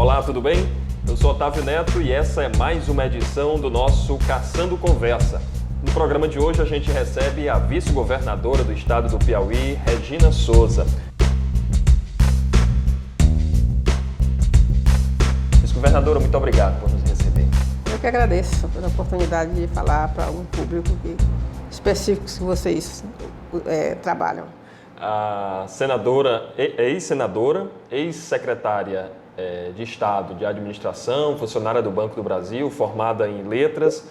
Olá, tudo bem? Eu sou Otávio Neto e essa é mais uma edição do nosso Caçando Conversa. No programa de hoje a gente recebe a vice-governadora do estado do Piauí, Regina Souza. Vice-governadora, muito obrigado por nos receber. Eu que agradeço pela oportunidade de falar para um público específico que vocês trabalham. A senadora, ex-senadora, ex-secretária de Estado de Administração, funcionária do Banco do Brasil, formada em Letras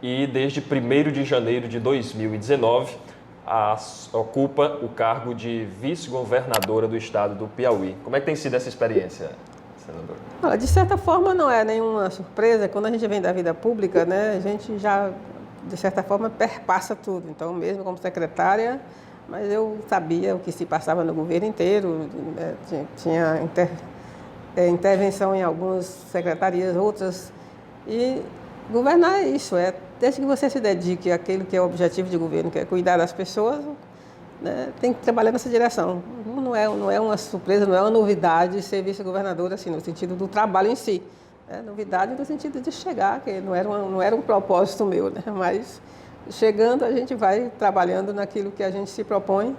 e desde 1º de janeiro de 2019 ocupa o cargo de vice-governadora do estado do Piauí. Como é que tem sido essa experiência, senadora? Olha, de certa forma não é nenhuma surpresa, quando a gente vem da vida pública, né, a gente já, de certa forma, perpassa tudo. Então, mesmo como secretária, mas eu sabia o que se passava no governo inteiro, né, tinha intervenção em algumas secretarias, outras, e governar é isso, desde que você se dedique àquilo que é o objetivo de governo, que é cuidar das pessoas, né, tem que trabalhar nessa direção. Não é uma surpresa, não é uma novidade ser vice-governadora, assim, no sentido do trabalho em si. É novidade no sentido de chegar, que não era um propósito meu, né, mas chegando a gente vai trabalhando naquilo que a gente se propõe,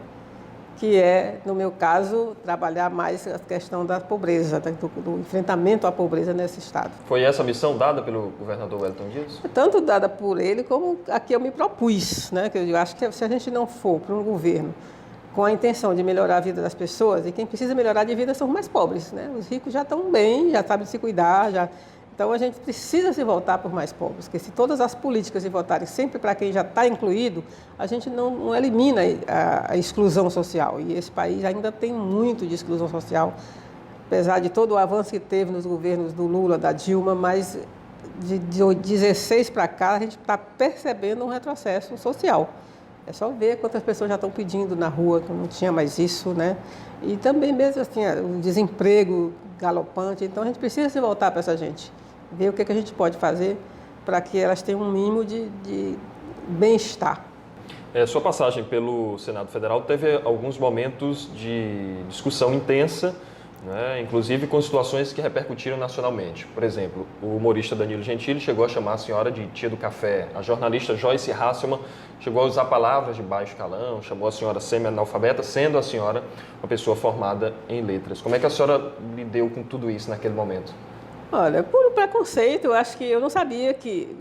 que é, no meu caso, trabalhar mais a questão da pobreza, do enfrentamento à pobreza nesse estado. Foi essa a missão dada pelo governador Wellington Dias? Tanto dada por ele, como a que eu me propus, né? Que eu acho que se a gente não for para um governo com a intenção de melhorar a vida das pessoas, e quem precisa melhorar de vida são os mais pobres, né? Os ricos já estão bem, já sabem se cuidar, Então, a gente precisa se voltar por mais pobres, porque se todas as políticas se voltarem sempre para quem já está incluído, a gente não elimina a exclusão social. E esse país ainda tem muito de exclusão social, apesar de todo o avanço que teve nos governos do Lula, da Dilma, mas de 16 para cá a gente está percebendo um retrocesso social. É só ver quantas pessoas já estão pedindo na rua, que não tinha mais isso, né? E também mesmo assim, o desemprego galopante. Então, a gente precisa se voltar para essa gente. Ver o que a gente pode fazer para que elas tenham um mínimo de bem-estar. Sua passagem pelo Senado Federal teve alguns momentos de discussão intensa, né, inclusive com situações que repercutiram nacionalmente. Por exemplo, o humorista Danilo Gentili chegou a chamar a senhora de tia do café. A jornalista Joyce Hasselman chegou a usar palavras de baixo calão, chamou a senhora semi-analfabeta, sendo a senhora uma pessoa formada em letras. Como é que a senhora lidou com tudo isso naquele momento? Olha, por preconceito, eu acho que eu não sabia que...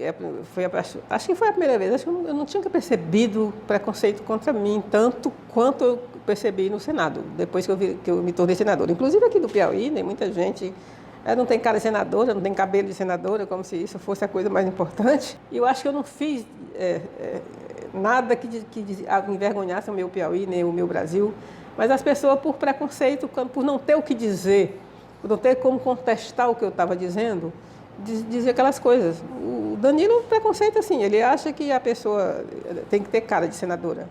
acho que foi a primeira vez, acho que eu não tinha percebido preconceito contra mim, tanto quanto eu percebi no Senado, depois que eu me tornei senadora. Inclusive aqui do Piauí, né, muita gente não tem cara de senadora, não tem cabelo de senadora, como se isso fosse a coisa mais importante. E eu acho que eu não fiz nada que envergonhasse o meu Piauí, nem o meu Brasil, mas as pessoas, por preconceito, por não ter o que dizer, por não ter como contestar o que eu estava dizendo, dizia aquelas coisas. O Danilo, preconceito assim, ele acha que a pessoa tem que ter cara de senadora.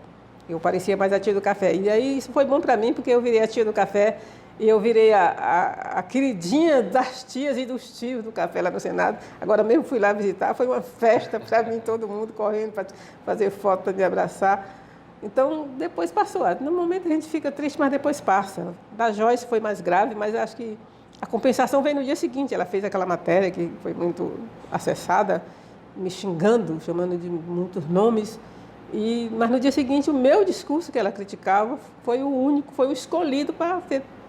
Eu parecia mais a tia do café. E aí isso foi bom para mim, porque eu virei a tia do café e eu virei a queridinha das tias e dos tios do café lá no Senado. Agora mesmo fui lá visitar, foi uma festa para mim, todo mundo correndo para fazer foto, para me abraçar. Então, depois passou. No momento a gente fica triste, mas depois passa. Da Joyce foi mais grave, mas acho que a compensação veio no dia seguinte. Ela fez aquela matéria que foi muito acessada, me xingando, chamando de muitos nomes. Mas no dia seguinte, o meu discurso que ela criticava foi o único, foi o escolhido para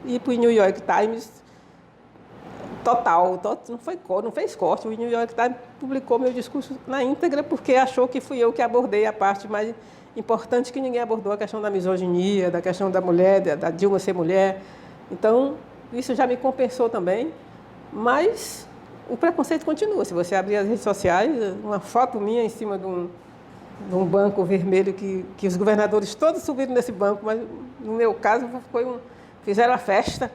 ir para o New York Times total. Não fez corte. O New York Times publicou meu discurso na íntegra porque achou que fui eu que abordei a parte mais importante que ninguém abordou, a questão da misoginia, da questão da mulher, da Dilma ser mulher. Então, isso já me compensou também, mas o preconceito continua. Se você abrir as redes sociais, uma foto minha em cima de um banco vermelho que os governadores todos subiram nesse banco, mas no meu caso fizeram a festa.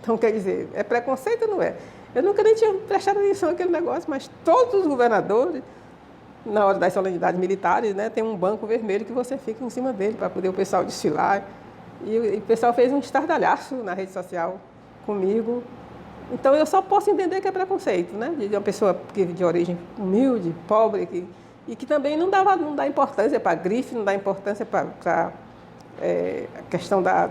Então, quer dizer, é preconceito ou não é? Eu nunca nem tinha prestado atenção naquele negócio, mas todos os governadores, na hora das solenidades militares, né, tem um banco vermelho que você fica em cima dele para poder o pessoal desfilar. E o pessoal fez um estardalhaço na rede social comigo. Então, eu só posso entender que é preconceito, né? De uma pessoa de origem humilde, pobre, e que também não dá importância para a grife, não dá importância para a questão da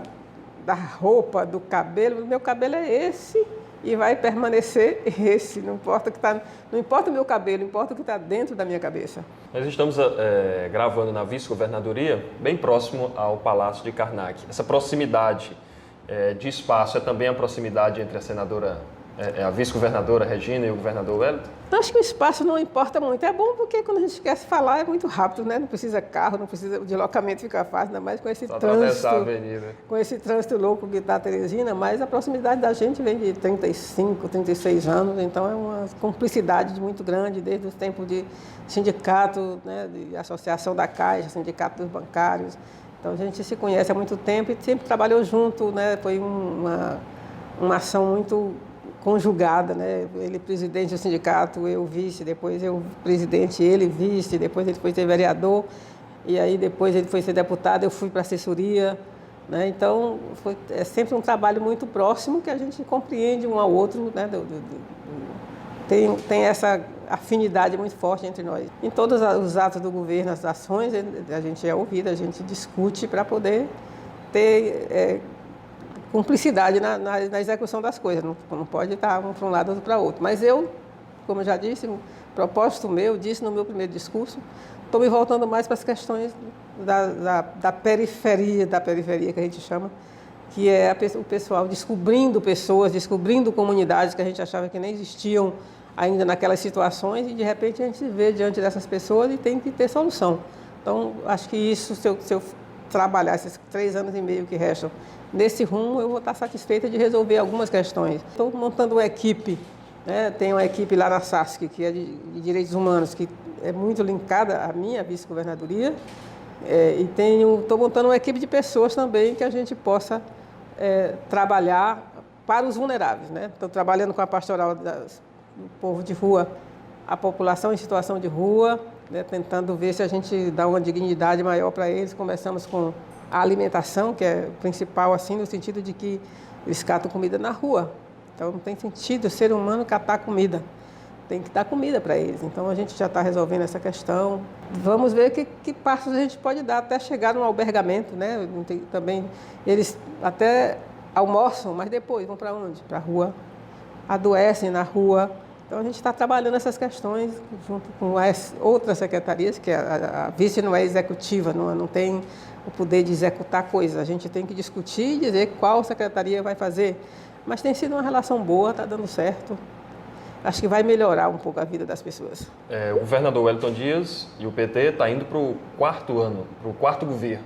roupa, do cabelo. O meu cabelo é esse, e vai permanecer esse, não importa não importa o meu cabelo, importa o que está dentro da minha cabeça. Nós estamos gravando na vice-governadoria, bem próximo ao Palácio de Karnak. Essa proximidade de espaço é também a proximidade entre a senadora, a vice-governadora Regina e o governador Wellington? Eu acho que o espaço não importa muito. É bom porque quando a gente quer se falar é muito rápido, né? Não precisa carro, não precisa, o deslocamento fica fácil, ainda mais com esse trânsito. A avenida. Com esse trânsito louco que está Teresina, mas a proximidade da gente vem de 35, 36 anos, então é uma cumplicidade muito grande desde os tempos de sindicato, né, de associação da Caixa, sindicato dos bancários. Então a gente se conhece há muito tempo e sempre trabalhou junto, né? Foi uma ação muito conjugada, né? Ele presidente do sindicato, eu vice, depois eu presidente, ele vice, depois ele foi ser vereador, e aí depois ele foi ser deputado, eu fui para a assessoria, né? Então é sempre um trabalho muito próximo que a gente compreende um ao outro, né? Tem essa afinidade muito forte entre nós. Em todos os atos do governo, as ações, a gente é ouvido, a gente discute para poder ter cumplicidade na execução das coisas, não pode estar um para um lado ou para o outro. Mas eu, como eu já disse, o propósito meu, disse no meu primeiro discurso, estou me voltando mais para as questões da periferia que a gente chama, que é o pessoal descobrindo pessoas, descobrindo comunidades que a gente achava que nem existiam ainda naquelas situações e de repente a gente se vê diante dessas pessoas e tem que ter solução. Então, acho que isso, se eu trabalhar esses 3 anos e meio que restam nesse rumo, eu vou estar satisfeita de resolver algumas questões. Estou montando uma equipe, né? Tem uma equipe lá na SASC, que é de Direitos Humanos, que é muito linkada à minha vice-governadoria, e estou montando uma equipe de pessoas também que a gente possa trabalhar para os vulneráveis, né? Estou trabalhando com a pastoral do povo de rua, a população em situação de rua, né? Tentando ver se a gente dá uma dignidade maior para eles. Começamos com a alimentação, que é principal, assim, no sentido de que eles catam comida na rua. Então, não tem sentido o ser humano catar comida. Tem que dar comida para eles. Então, a gente já está resolvendo essa questão. Vamos ver que passos a gente pode dar até chegar no albergamento, né? Também, eles até almoçam, mas depois vão para onde? Para a rua. Adoecem na rua. Então, a gente está trabalhando essas questões junto com as outras secretarias, que a vice não é executiva, não tem o poder de executar coisas. A gente tem que discutir e dizer qual secretaria vai fazer. Mas tem sido uma relação boa, está dando certo. Acho que vai melhorar um pouco a vida das pessoas. O governador Wellington Dias e o PT está indo para o 4º ano, para o 4º governo,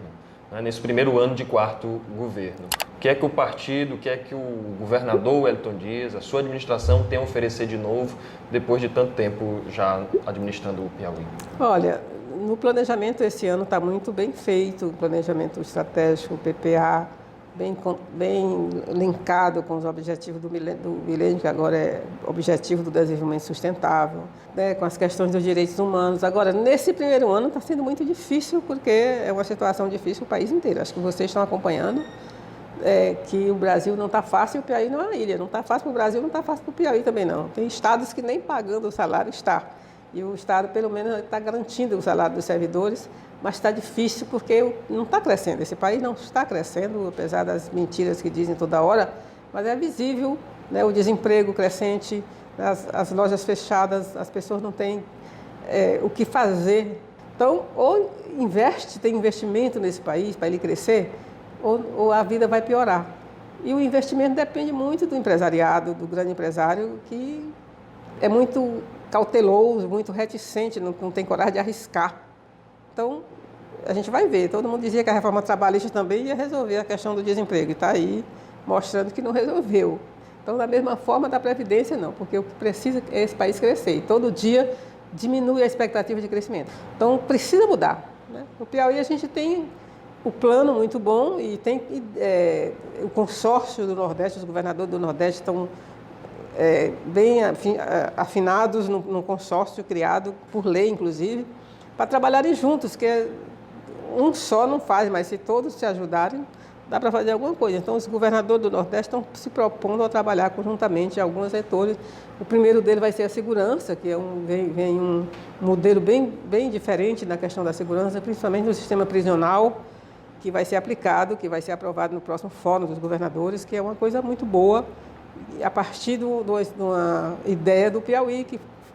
né, nesse primeiro ano de 4º governo. O que é que o partido, o que é que o governador Wellington Dias, a sua administração tem a oferecer de novo, depois de tanto tempo já administrando o Piauí? Olha, no planejamento esse ano está muito bem feito, o planejamento estratégico, o PPA, bem linkado com os objetivos do milênio, que agora é objetivo do desenvolvimento sustentável, né, com as questões dos direitos humanos. Agora, nesse primeiro ano está sendo muito difícil, porque é uma situação difícil para o país inteiro. Acho que vocês estão acompanhando que o Brasil não está fácil e o Piauí não é uma ilha. Não está fácil para o Brasil, não está fácil para o Piauí também não. Tem estados que nem pagando o salário está. E o Estado, pelo menos, está garantindo o salário dos servidores, mas está difícil porque não está crescendo. Esse país não está crescendo, apesar das mentiras que dizem toda hora, mas é visível, né, o desemprego crescente, as lojas fechadas, as pessoas não têm o que fazer. Então, ou tem investimento nesse país para ele crescer, ou a vida vai piorar. E o investimento depende muito do empresariado, do grande empresário, que é muito cauteloso, muito reticente, não tem coragem de arriscar. Então, a gente vai ver. Todo mundo dizia que a reforma trabalhista também ia resolver a questão do desemprego. E está aí mostrando que não resolveu. Então, da mesma forma, da Previdência, não. Porque o que precisa é esse país crescer. E todo dia diminui a expectativa de crescimento. Então, precisa mudar, né? No Piauí, a gente tem o plano muito bom e tem o consórcio do Nordeste, os governadores do Nordeste estão bem afinados num consórcio criado por lei, inclusive, para trabalharem juntos, que um só não faz, mas se todos se ajudarem, dá para fazer alguma coisa. Então, os governadores do Nordeste estão se propondo a trabalhar conjuntamente em alguns setores. O primeiro dele vai ser a segurança, que vem um modelo bem diferente na questão da segurança, principalmente no sistema prisional, que vai ser aplicado, que vai ser aprovado no próximo Fórum dos Governadores, que é uma coisa muito boa a partir de uma ideia do Piauí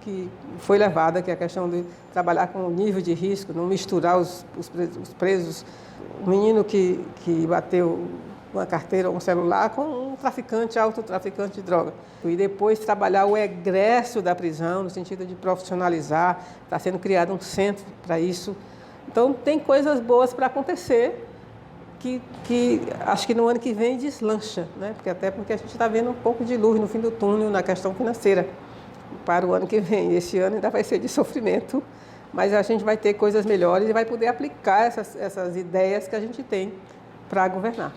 que foi levada, que é a questão de trabalhar com o nível de risco, não misturar os presos. Um menino que bateu uma carteira ou um celular com um traficante, autotraficante de droga. E depois trabalhar o egresso da prisão, no sentido de profissionalizar. Está sendo criado um centro para isso. Então, tem coisas boas para acontecer, que acho que no ano que vem deslancha, né? Porque a gente está vendo um pouco de luz no fim do túnel na questão financeira para o ano que vem. Esse ano ainda vai ser de sofrimento, mas a gente vai ter coisas melhores e vai poder aplicar essas ideias que a gente tem para governar.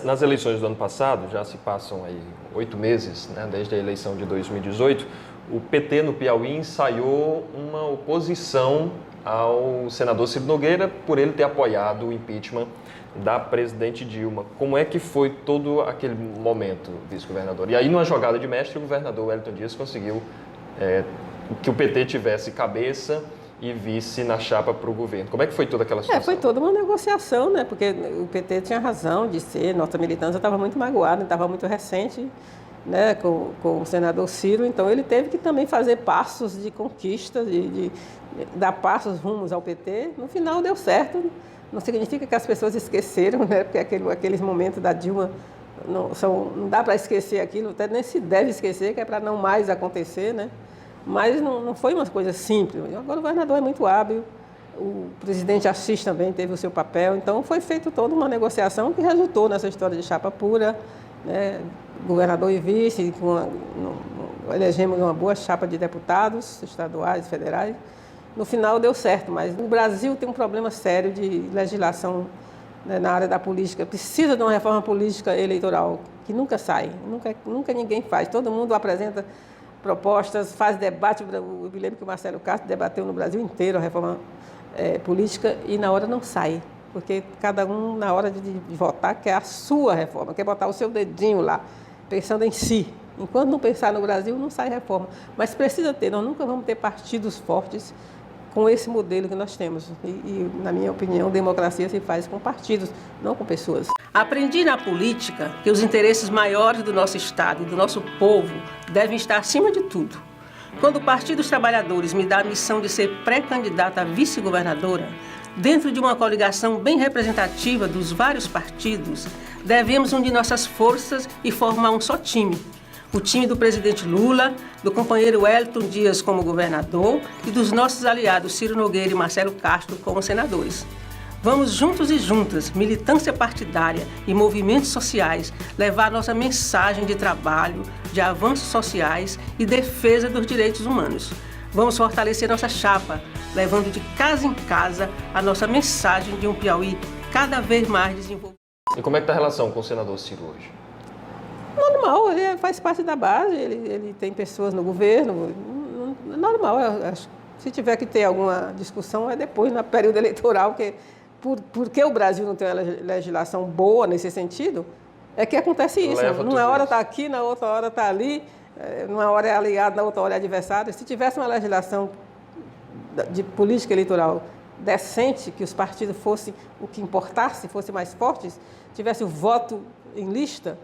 Nas eleições do ano passado, já se passam aí 8 meses, né, desde a eleição de 2018, o PT no Piauí ensaiou uma oposição ao senador Ciro Nogueira por ele ter apoiado o impeachment da presidente Dilma. Como é que foi todo aquele momento, vice-governador? E aí, numa jogada de mestre, o governador Wellington Dias conseguiu que o PT tivesse cabeça e vice na chapa para o governo. Como é que foi toda aquela situação? Foi toda uma negociação, né? Porque o PT tinha razão de ser, nossa militância estava muito magoada, estava muito recente, né? com o senador Ciro, então ele teve que também fazer passos de conquista, de dar passos rumos ao PT. No final deu certo, não significa que as pessoas esqueceram, né? Porque aqueles momentos da Dilma, não dá para esquecer aquilo, até nem se deve esquecer, que é para não mais acontecer, né? Mas não foi uma coisa simples. Agora o governador é muito hábil, o presidente Assis também teve o seu papel, então foi feita toda uma negociação que resultou nessa história de chapa pura, né? Governador e vice, elegemos uma boa chapa de deputados estaduais, federais. No final deu certo, mas o Brasil tem um problema sério de legislação, né, na área da política. Precisa de uma reforma política eleitoral que nunca sai, nunca ninguém faz. Todo mundo apresenta propostas, faz debate. Eu me lembro que o Marcelo Castro debateu no Brasil inteiro a reforma política e na hora não sai, porque cada um, na hora de votar, quer a sua reforma, quer botar o seu dedinho lá, pensando em si. Enquanto não pensar no Brasil, não sai reforma. Mas precisa ter, nós nunca vamos ter partidos fortes com esse modelo que nós temos. E, na minha opinião, democracia se faz com partidos, não com pessoas. Aprendi na política que os interesses maiores do nosso Estado e do nosso povo devem estar acima de tudo. Quando o Partido dos Trabalhadores me dá a missão de ser pré-candidata a vice-governadora, dentro de uma coligação bem representativa dos vários partidos, devemos unir nossas forças e formar um só time. O time do presidente Lula, do companheiro Wellington Dias como governador e dos nossos aliados Ciro Nogueira e Marcelo Castro como senadores. Vamos juntos e juntas, militância partidária e movimentos sociais, levar nossa mensagem de trabalho, de avanços sociais e defesa dos direitos humanos. Vamos fortalecer nossa chapa, levando de casa em casa a nossa mensagem de um Piauí cada vez mais desenvolvido. E como é que está a relação com o senador Ciro hoje? Normal, ele faz parte da base, ele tem pessoas no governo, normal. Acho, se tiver que ter alguma discussão, é depois, no período eleitoral, porque o Brasil não tem uma legislação boa nesse sentido, é que acontece isso. Numa hora está aqui, na outra hora está ali, numa hora é aliado, na outra hora é adversário. Se tivesse uma legislação de política eleitoral decente, que os partidos fossem o que importasse, fossem mais fortes, tivesse o voto em lista,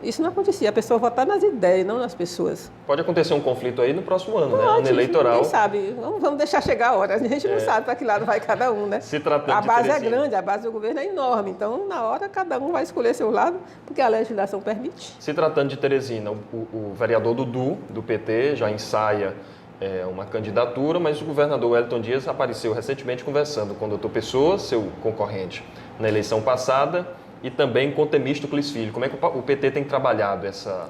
isso não acontecia. A pessoa votar nas ideias, não nas pessoas. Pode acontecer um conflito aí no próximo ano, Pode, né? Ano eleitoral. Ninguém sabe. Vamos deixar chegar a hora. A gente não sabe para que lado vai cada um, né? Se tratando a base de é grande, a base do governo é enorme. Então, na hora, cada um vai escolher seu lado, porque a legislação permite. Se tratando de Teresina, o vereador Dudu, do PT, já ensaia uma candidatura, mas o governador Wellington Dias apareceu recentemente conversando com o doutor Pessoa, seu concorrente na eleição passada, e também com o Temístocles Filho. Como é que o PT tem trabalhado essa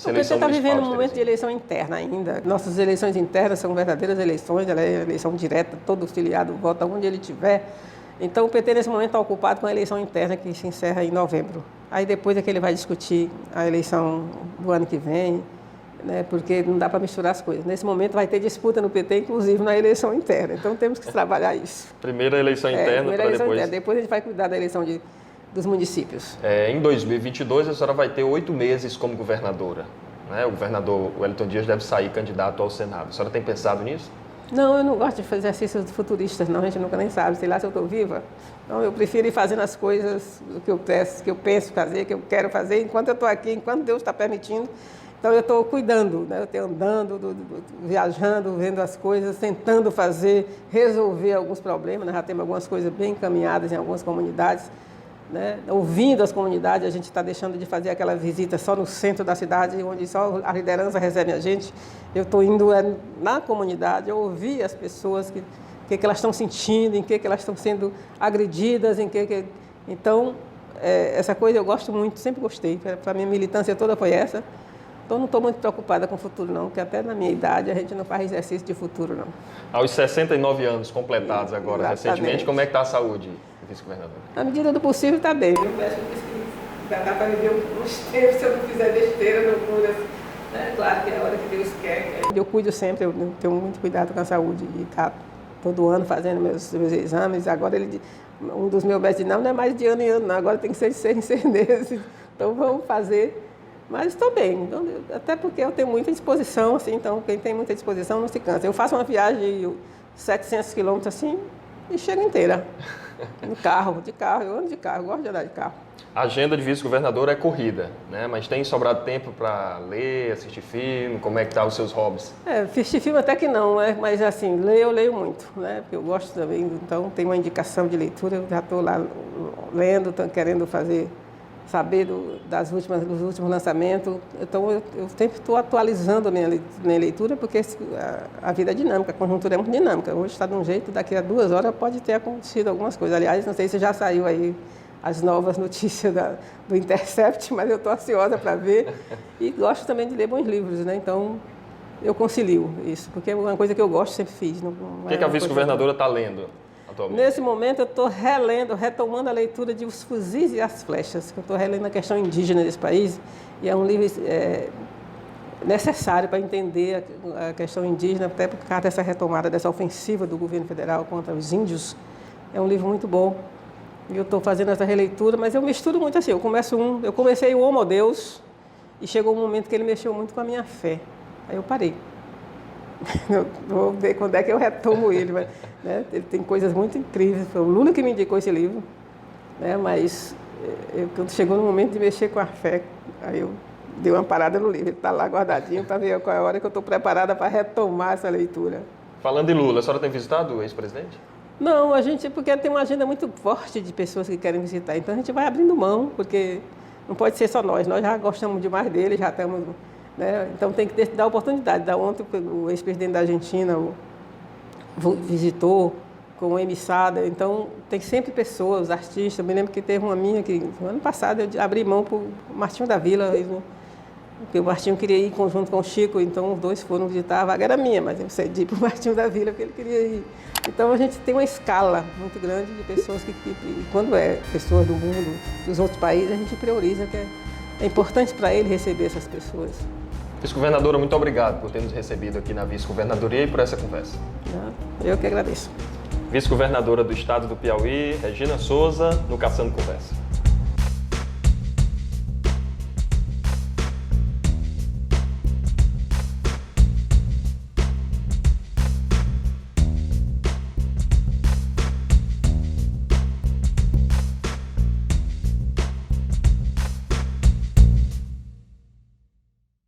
eleição municipal? O PT está vivendo um momento de eleição interna ainda. Nossas eleições internas são verdadeiras eleições, ela é eleição direta, todo filiado vota onde ele estiver. Então, o PT, nesse momento, está ocupado com a eleição interna, que se encerra em novembro. Aí, depois é que ele vai discutir a eleição do ano que vem, né, porque não dá para misturar as coisas. Nesse momento, vai ter disputa no PT, inclusive na eleição interna. Então, temos que trabalhar isso. Primeira eleição interna para depois... Interna. Depois a gente vai cuidar da eleição dos municípios. Em 2022, a senhora vai ter 8 meses como governadora, né? O governador Wellington Dias deve sair candidato ao Senado. A senhora tem pensado nisso? Não, eu não gosto de fazer exercícios futuristas, não. A gente nunca nem sabe, sei lá se eu estou viva. Então, eu prefiro ir fazendo as coisas que eu penso fazer, que eu quero fazer, enquanto eu estou aqui, enquanto Deus está permitindo. Então eu estou cuidando, né? Eu estou andando, viajando, vendo as coisas, tentando resolver alguns problemas. Nós já temos algumas coisas bem encaminhadas em algumas comunidades, né? Ouvindo as comunidades, a gente está deixando de fazer aquela visita só no centro da cidade, onde só a liderança recebe a gente. Eu estou indo na comunidade, ouvir as pessoas, o que elas estão sentindo, em que elas estão sendo agredidas, Então, essa coisa eu gosto muito, sempre gostei. Para a minha militância toda foi essa. Então, não estou muito preocupada com o futuro, não, porque até na minha idade a gente não faz exercício de futuro, não. Aos 69 anos completados agora, Exatamente. recentemente, como é que está a saúde, vice-governadora? Na medida do possível, está bem. O médico disse que dá para viver uns tempos se eu não fizer besteira, loucuras. Claro que é a hora que Deus quer. Eu cuido sempre, eu tenho muito cuidado com a saúde e estar todo ano fazendo meus exames. Agora, um dos meus médicos disse, não é mais de ano em ano, não, agora tem que ser de 6 em 6 meses. Então, vamos fazer. Mas estou bem, então, até porque eu tenho muita disposição, assim, então quem tem muita disposição não se cansa. Eu faço uma viagem de 700 quilômetros assim e chego inteira, de carro, eu ando de carro, eu gosto de andar de carro. A agenda de vice-governadora é corrida, né? Mas tem sobrado tempo para ler, assistir filme, como é que tá os seus hobbies? Assistir filme até que não, mas assim, eu leio muito, né? Porque eu gosto também, então tem uma indicação de leitura, eu já estou lá lendo, querendo saber dos últimos lançamentos. Então, eu sempre estou atualizando a minha leitura, porque a vida é dinâmica, a conjuntura é muito dinâmica. Hoje está de um jeito, daqui a 2 horas pode ter acontecido algumas coisas. Aliás, não sei se já saiu aí as novas notícias do Intercept, mas eu estou ansiosa para ver. E gosto também de ler bons livros, né? Então, eu concilio isso, porque é uma coisa que eu gosto, sempre fiz. O que a vice-governadora está lendo atualmente? Nesse momento, eu estou retomando a leitura de Os Fuzis e as Flechas, que eu estou relendo a questão indígena desse país, e é um livro necessário para entender a questão indígena, até por causa dessa retomada, dessa ofensiva do governo federal contra os índios. É um livro muito bom. E eu estou fazendo essa releitura, mas eu misturo muito assim. Eu comecei o Homo Deus, e chegou um momento que ele mexeu muito com a minha fé. Aí eu parei. Eu vou ver quando é que eu retomo ele. Mas, né, ele tem coisas muito incríveis. Foi o Lula que me indicou esse livro, né, mas quando chegou no momento de mexer com a fé, aí eu dei uma parada no livro. Ele está lá guardadinho para ver qual é a hora que eu estou preparada para retomar essa leitura. Falando em Lula, a senhora tem visitado o ex-presidente? Não, porque tem uma agenda muito forte de pessoas que querem visitar. Então a gente vai abrindo mão, porque não pode ser só nós. Nós já gostamos demais dele, já estamos... Né? Então tem que dar oportunidade. Ontem o ex-presidente da Argentina visitou com o emissada. Então tem sempre pessoas, artistas. Eu me lembro que teve uma minha que no ano passado eu abri mão para o Martinho da Vila, porque o Martinho queria ir junto com o Chico, então os dois foram visitar. A vaga era minha, mas eu cedi para o Martinho da Vila porque ele queria ir. Então a gente tem uma escala muito grande de pessoas que quando é pessoas do mundo, dos outros países, a gente prioriza que é importante para ele receber essas pessoas. Vice-governadora, muito obrigado por ter nos recebido aqui na Vice-Governadoria e por essa conversa. Eu que agradeço. Vice-governadora do Estado do Piauí, Regina Souza, no Caçando Conversa.